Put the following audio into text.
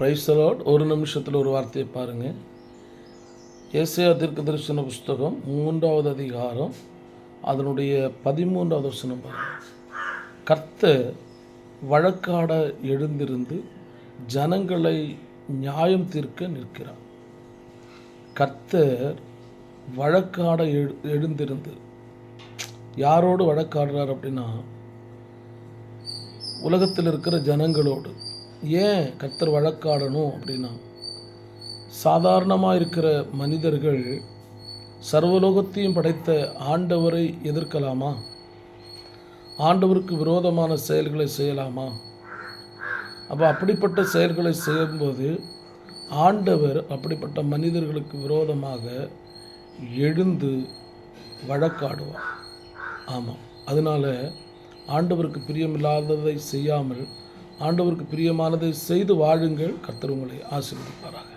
Praise the Lord. ஒரு நிமிஷத்தில் ஒரு வார்த்தையை பாருங்கள். ஏசாயா தீர்க்கதரிசன புஸ்தகம் 3வது அதிகாரம் அதனுடைய 13வது வசனம் பாருங்கள். கர்த்தர் வழக்காட எழுந்திருந்து ஜனங்களை நியாயம் தீர்க்க நிற்கிறார். கர்த்தர் வழக்காட எழுந்திருந்து யாரோடு வழக்காடுறார் அப்படின்னா, உலகத்தில் இருக்கிற ஜனங்களோடு. ஏன் கர்த்தர் வழக்காடணும் அப்படின்னா, சாதாரணமாக இருக்கிற மனிதர்கள் சர்வலோகத்தையும் படைத்த ஆண்டவரை எதிர்க்கலாமா? ஆண்டவருக்கு விரோதமான செயல்களை செய்யலாமா? அப்போ அப்படிப்பட்ட செயல்களை செய்யும்போது ஆண்டவர் அப்படிப்பட்ட மனிதர்களுக்கு விரோதமாக எழுந்து வழக்காடுவார். ஆமாம், அதனால் ஆண்டவருக்கு பிரியமில்லாததை செய்யாமல் ஆண்டவருக்கு பிரியமானதை செய்து வாழுங்கள். கர்த்தர் உங்களை ஆசீர்வதிப்பாராக.